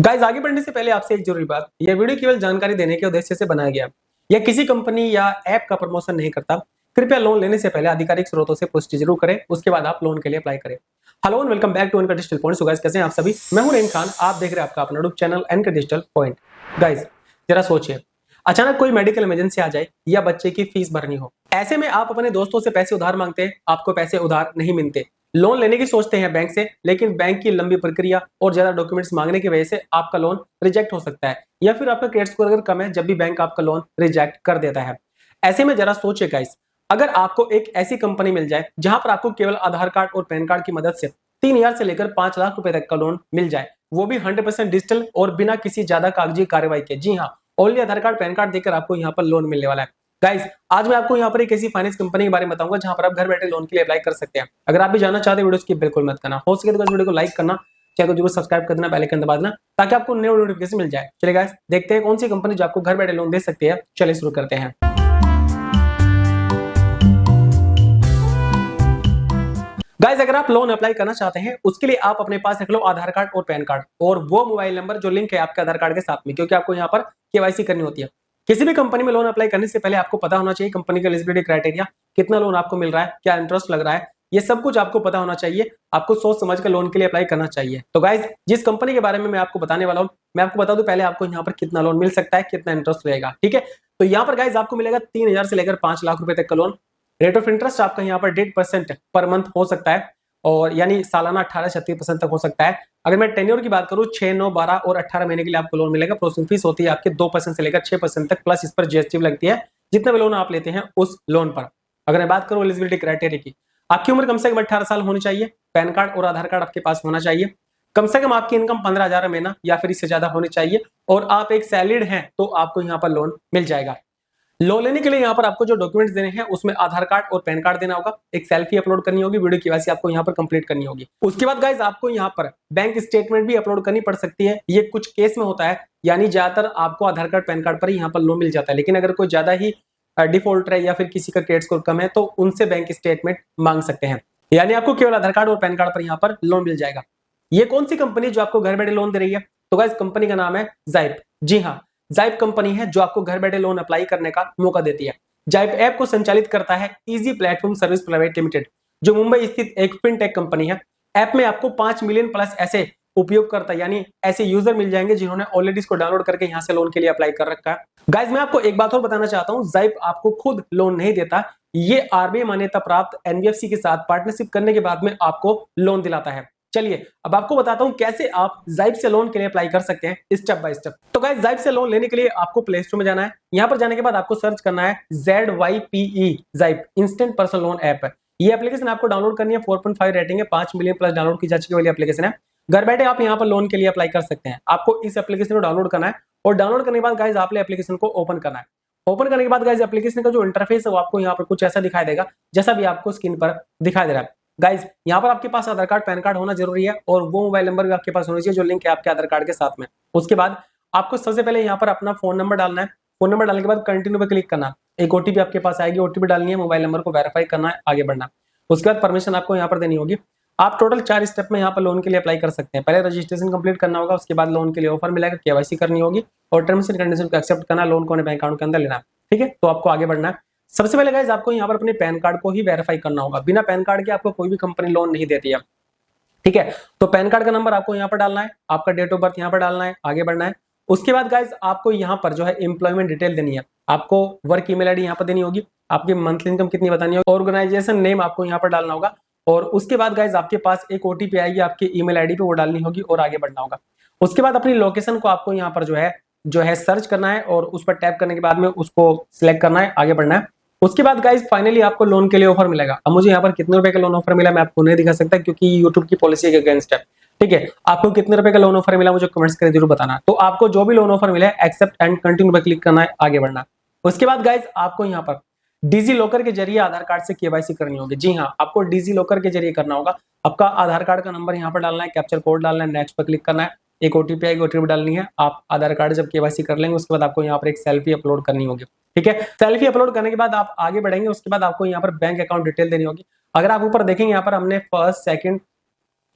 Guys आगे बढ़ने से पहले आपसे एक जरूरी बात, यह वीडियो केवल जानकारी देने के उद्देश्य से बनाया गया। यह किसी कंपनी या ऐप का प्रमोशन नहीं करता। कृपया लोन लेने से पहले आधिकारिक स्रोतों से पुष्टि जरूर करें, उसके बाद आप लोन के लिए अप्लाई करें। Hello and welcome back to एनका डिजिटल पॉइंट। सो गाइस कैसे हैं आप सभी? मैं हूं रेन खान, आप देख रहे हैं आपका अपना YouTube channel Enka digital point. Guys जरा सोचिए, अचानक कोई मेडिकल इमरजेंसी आ जाए या बच्चे की फीस भरनी हो, ऐसे में आप अपने दोस्तों से पैसे उधार मांगते हैं, आपको पैसे उधार नहीं मिलते। लोन लेने की सोचते हैं बैंक से, लेकिन बैंक की लंबी प्रक्रिया और ज्यादा डॉक्यूमेंट्स मांगने की वजह से आपका लोन रिजेक्ट हो सकता है, या फिर आपका क्रेडिट स्कोर अगर कम है जब भी बैंक आपका लोन रिजेक्ट कर देता है। ऐसे में जरा सोचिए गाइस, अगर आपको एक ऐसी कंपनी मिल जाए जहां पर आपको केवल आधार कार्ड और पैन कार्ड की मदद से 3,000 से लेकर 5 लाख रुपए तक का लोन मिल जाए, वो भी 100% डिजिटल और बिना किसी ज्यादा कागजी कार्रवाई के। जी हाँ, ओनली आधार कार्ड पैन कार्ड देकर आपको यहाँ पर लोन मिलने वाला है। गाइस आज मैं आपको यहाँ पर एक ऐसी फाइनेंस कंपनी के बारे में बताऊंगा जहां पर आप घर बैठे लोन के लिए अप्लाई कर सकते हैं। अगर आप भी जानना चाहते हैं वीडियो की बिल्कुल मत करना, हो सके तो इस वीडियो को लाइक करना, चैनल को जरूर सब्सक्राइब कर देना, बेल आइकन दबा देना ताकि आपको नए नोटिफिकेशन मिल जाए। चलिए गाइस देखते हैं कौन सी कंपनी जो आपको घर बैठे लोन दे सकती है। चलिए शुरू करते हैं। गाइस अगर आप लोन अप्लाई करना चाहते हैं उसके लिए आप अपने पास रख लो आधार कार्ड और पैन कार्ड और वो मोबाइल नंबर जो लिंक है आपके आधार कार्ड के साथ में, क्योंकि आपको यहाँ पर केवाईसी करनी होती है। किसी भी कंपनी में लोन अप्लाई करने से पहले आपको पता होना चाहिए कंपनी का एलिजिबिलिटी क्राइटेरिया, कितना लोन आपको मिल रहा है, क्या इंटरेस्ट लग रहा है, ये सब कुछ आपको पता होना चाहिए। आपको सोच समझ कर लोन के लिए अप्लाई करना चाहिए। तो गाइस जिस कंपनी के बारे में मैं आपको बताने वाला हूँ, मैं आपको बता दूं पहले आपको यहाँ पर कितना लोन मिल सकता है, कितना इंटरेस्ट रहेगा। ठीक है, तो यहाँ पर गाइस आपको मिलेगा 3,000 से लेकर 5 लाख रुपए तक का लोन। रेट ऑफ इंटरेस्ट आपका यहाँ पर 1.5% पर मंथ हो सकता है, और यानी सालाना 18-36% तक हो सकता है। अगर मैं टेन्योर की बात करूं 6, 9, 12 और 18 महीने के लिए आपको लोन मिलेगा। प्रोसेसिंग फीस होती है आपके 2% से लेकर 6% तक, प्लस इस पर जीएसटी लगती है जितना भी लोन आप लेते हैं उस लोन पर। अगर मैं बात करूं एलिजिबिलिटी क्राइटेरिया की, आपकी उम्र कम से कम 18 साल होनी चाहिए, पैन कार्ड और आधार कार्ड आपके पास होना चाहिए, कम से कम आपकी इनकम 15,000 महीना या फिर इससे ज्यादा होनी चाहिए, और आप एक सैलरीड हैं तो आपको यहाँ पर लोन मिल जाएगा। लोन लेने के लिए यहाँ पर आपको जो डॉक्यूमेंट्स देने हैं उसमें आधार कार्ड और पैन कार्ड देना होगा, एक सेल्फी अपलोड करनी होगी, वीडियो केवाईसी आपको यहाँ पर कंप्लीट करनी होगी। उसके बाद गाइस आपको यहाँ पर बैंक स्टेटमेंट भी अपलोड करनी पड़ सकती है। ये कुछ केस में होता है, यानी ज्यादातर आपको आधार कार्ड पैन कार्ड पर ही यहाँ पर लोन मिल जाता है, लेकिन अगर कोई ज्यादा ही डिफॉल्टर है या फिर किसी का क्रेडिट स्कोर कम है तो उनसे बैंक स्टेटमेंट मांग सकते हैं, यानी आपको केवल आधार कार्ड और पैन कार्ड पर यहाँ पर लोन मिल जाएगा। ये कौन सी कंपनी जो आपको घर बैठे लोन दे रही है? तो गाइस कंपनी का नाम है जाइप। जी हाँ, जाइप कंपनी है जो आपको घर बैठे लोन अप्लाई करने का मौका देती है। जाइप ऐप को संचालित करता है easy platform service private limited, जो मुंबई स्थित एक फिनटेक कंपनी है। ऐप में आपको 5 मिलियन प्लस ऐसे उपयोगकर्ता यानी ऐसे यूजर मिल जाएंगे जिन्होंने ऑलरेडी इसको डाउनलोड करके यहाँ से लोन के लिए अप्लाई कर रखा है। गाइस मैं आपको एक बात और बताना चाहता हूँ, जाइप आपको खुद लोन नहीं देता, ये आरबीआई मान्यता प्राप्त एनबीएफसी के साथ पार्टनरशिप करने के बाद में आपको लोन दिलाता है। चलिए अब आपको बताता हूं कैसे आप जाइप से लोन के लिए अप्लाई कर सकते हैं स्टेप बाय स्टेप। तो गाइस जाइप से लोन लेने के लिए आपको प्ले स्टोर में जाना है। यहां पर जाने के बाद आपको सर्च करना है ZYPE Zype instant personal loan app. ये एप्लीकेशन आपको डाउनलोड करनी है, 4.5 रेटिंग है, 5 मिलियन प्लस डाउनलोड की जा चुकी वाली एप्लीकेशन है। घर बैठे आप यहाँ पर लोन के लिए अप्लाई कर सकते हैं। आपको इस एप्लीकेशन को डाउनलोड करना है और डाउनलोड करने के बाद गाइस आपने एप्लीकेशन को ओपन करना है। ओपन करने के बाद गाइस एप्लीकेशन का जो इंटरफेस है वो आपको यहाँ पर कुछ ऐसा दिखाई देगा जैसा भी आपको स्क्रीन पर दिखाई दे रहा है। गाइज यहाँ पर आपके पास आधार कार्ड पैन कार्ड होना जरूरी है और वो मोबाइल नंबर भी आपके पास होना चाहिए जो लिंक है आपके आधार कार्ड के साथ में। उसके बाद आपको सबसे पहले यहाँ पर अपना फोन नंबर डालना है। फोन नंबर डालने के बाद कंटिन्यू पे क्लिक करना, एक ओटीपी आपके पास आएगी, ओटीपी डालनी है, मोबाइल नंबर को वेरीफाई करना है, आगे बढ़ना। उसके बाद परमिशन आपको यहाँ पर देनी होगी। आप टोटल 4 स्टेप में यहाँ पर लोन के लिए अप्लाई कर सकते हैं। पहले रजिस्ट्रेशन कंप्लीट करना होगा, उसके बाद लोन के लिए ऑफर मिलेगा, केवाईसी करनी होगी और टर्म्स एंड कंडीशन को एक्सेप्ट करना, लोन को अपने बैंक अकाउंट के अंदर लेना। ठीक है, तो आपको आगे बढ़ना है। सबसे पहले गाइस आपको यहाँ पर अपने पैन कार्ड को ही वेरीफाई करना होगा। बिना पैन कार्ड के आपको कोई भी कंपनी लोन नहीं देती है। ठीक है, तो पैन कार्ड का नंबर आपको यहाँ पर डालना है, आपका डेट ऑफ बर्थ यहाँ पर डालना है, आगे बढ़ना है। उसके बाद गाइस आपको यहाँ पर जो है एम्प्लॉयमेंट डिटेल देनी है, आपको वर्क ईमेल आईडी यहाँ पर देनी होगी, आपकी मंथली इनकम कितनी बतानी होगी, ऑर्गेनाइजेशन नेम आपको यहाँ पर डालना होगा, और उसके बाद गाइस आपके पास एक ओटीपी आएगी आपकी ईमेल आईडी पे, वो डालनी होगी और आगे बढ़ना होगा। उसके बाद अपनी लोकेशन को आपको यहाँ पर जो है सर्च करना है और उस पर टैप करने के बाद में उसको सिलेक्ट करना है, आगे बढ़ना है। उसके बाद गाइस फाइनली आपको लोन के लिए ऑफर मिलेगा। अब मुझे यहाँ पर कितने रुपए का लोन ऑफर मिला मैं आपको नहीं दिखा सकता क्योंकि यूट्यूब की पॉलिसी के अगेंस्ट है। ठीक है, आपको कितने रुपए का लोन ऑफर मिला मुझे कमेंट्स करके जरूर बताना। तो आपको जो भी लोन ऑफर मिला है एक्सेप्ट एंड कंटिन्यू पर क्लिक करना है, आगे बढ़ना। उसके बाद गाइस आपको यहाँ पर डिजी लॉकर के जरिए आधार कार्ड से केवाईसी करनी होगी। जी हाँ, आपको डिजी लॉकर के जरिए करना होगा। आपका आधार कार्ड का नंबर यहाँ पर डालना है, कैप्चर कोड डालना है, नेक्स्ट पर क्लिक करना है, एक ओटीपी आएगी, ओटीपी डालनी है। आप आधार कार्ड जब केवाईसी कर लेंगे उसके बाद आपको यहाँ पर एक सेल्फी अपलोड करनी होगी। ठीक है, सेल्फी अपलोड करने के बाद आप आगे बढ़ेंगे। उसके बाद आपको यहाँ पर बैंक अकाउंट डिटेल देनी होगी। अगर आप ऊपर देखेंगे यहाँ पर हमने फर्स्ट, सेकंड,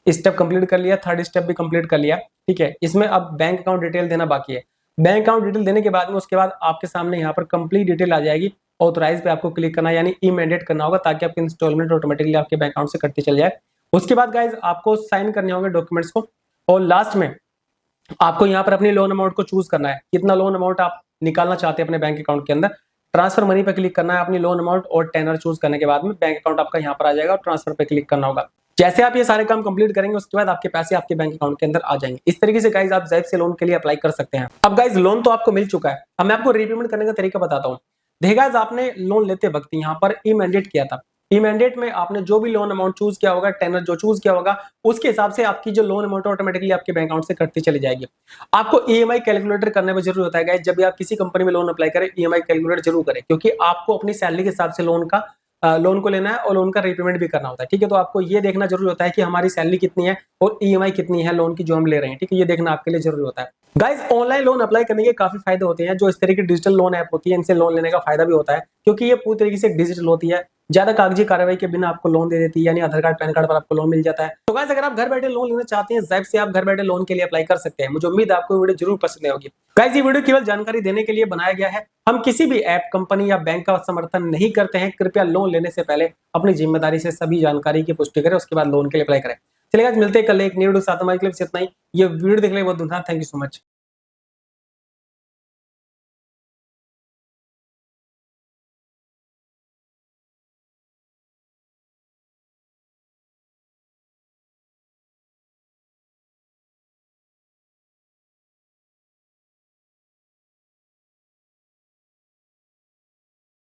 स्टेप कंप्लीट कर लिया, थर्ड स्टेप भी कंप्लीट कर लिया, ठीक है। इसमें अब बैंक अकाउंट डिटेल देना बाकी है। बैंक अकाउंट डिटेल देने के बाद में उसके बाद आपके सामने यहाँ पर कंप्लीट डिटेल आ जाएगी। ऑथराइज पे आपको क्लिक करना है, यानी ई मैंडेट करना होगा, ताकि आपकी इंस्टॉलमेंट ऑटोमेटिकली आपके बैंक अकाउंट से कटती चल जाए। उसके बाद गाइज आपको साइन करने होंगे डॉक्यूमेंट्स को, और लास्ट में आपको यहाँ पर अपनी लोन अमाउंट को चूज करना है, कितना लोन अमाउंट आप निकालना चाहते हैं अपने बैंक अकाउंट के अंदर। ट्रांसफर मनी पे क्लिक करना है अपनी लोन अमाउंट, और टेनर चूज करने के बाद में बैंक अकाउंट आपका यहाँ पर आ जाएगा और ट्रांसफर पे क्लिक करना होगा। जैसे आप ये सारे काम कंप्लीट करेंगे उसके बाद आपके पैसे आपके बैंक अकाउंट के अंदर आ जाएंगे। इस तरीके से गाइज आप ज़ैप से लोन के लिए अप्लाई कर सकते हैं। अब गाइज लोन तो आपको मिल चुका है, अब मैं आपको रीपेमेंट करने का तरीका बताता हूँ। देखिए गाइज, आपने लोन लेते वक्त यहाँ पर ई मैंडेट किया था। ई मैंडेट में आपने जो भी लोन अमाउंट चूज किया होगा, टेनर जो चूज किया होगा, उसके हिसाब से आपकी जो लोन अमाउंट ऑटोमेटिकली आपके बैंक अकाउंट से कटती चली जाएगी। आपको ईएमआई कैलकुलेटर करने में जरूर होता है गाइस, जब भी आप किसी कंपनी में लोन अप्लाई करें ईएमआई कैलकुलेटर जरूर करें, क्योंकि आपको अपनी सैलरी के हिसाब से लोन को लेना है और लोन का रीपेमेंट भी करना होता है, ठीक है। तो आपको ये देखना जरूरी होता है कि हमारी सैलरी कितनी है और ईएमआई कितनी है लोन की जो हम ले रहे हैं, ठीक है। ये देखना आपके लिए जरूरी होता है। गाइस, ऑनलाइन लोन अप्लाई करने के काफी फायदे होते हैं। जो इस तरह की डिजिटल लोन ऐप होती है, इनसे लोन लेने का फायदा भी होता है, क्योंकि ये पूरी तरीके से डिजिटल होती है, ज्यादा कागजी कार्रवाई के बिना आपको लोन दे देती है, यानी आधार कार्ड पैन कार्ड पर आपको लोन मिल जाता है। तो गाइस, अगर आप घर बैठे लोन लेना चाहते हैं ज़ैप से, आप घर बैठे लोन के लिए अप्लाई कर सकते हैं। मुझे उम्मीद है आपको वीडियो जरूर पसंद होगी। गाइस, ये वीडियो केवल जानकारी देने के लिए बनाया गया है। हम किसी भी ऐप, कंपनी या बैंक का समर्थन नहीं करते हैं। कृपया लोन लेने से पहले अपनी जिम्मेदारी से सभी जानकारी की पुष्टि करें, उसके बाद लोन के लिए अप्लाई करें। चलिए गाइस, मिलते हैं कल एक न्यू वीडियो के साथ। हमारे के लिए इतना ही। ये वीडियो देखने के लिए बहुत धन्यवाद। Thank you so much.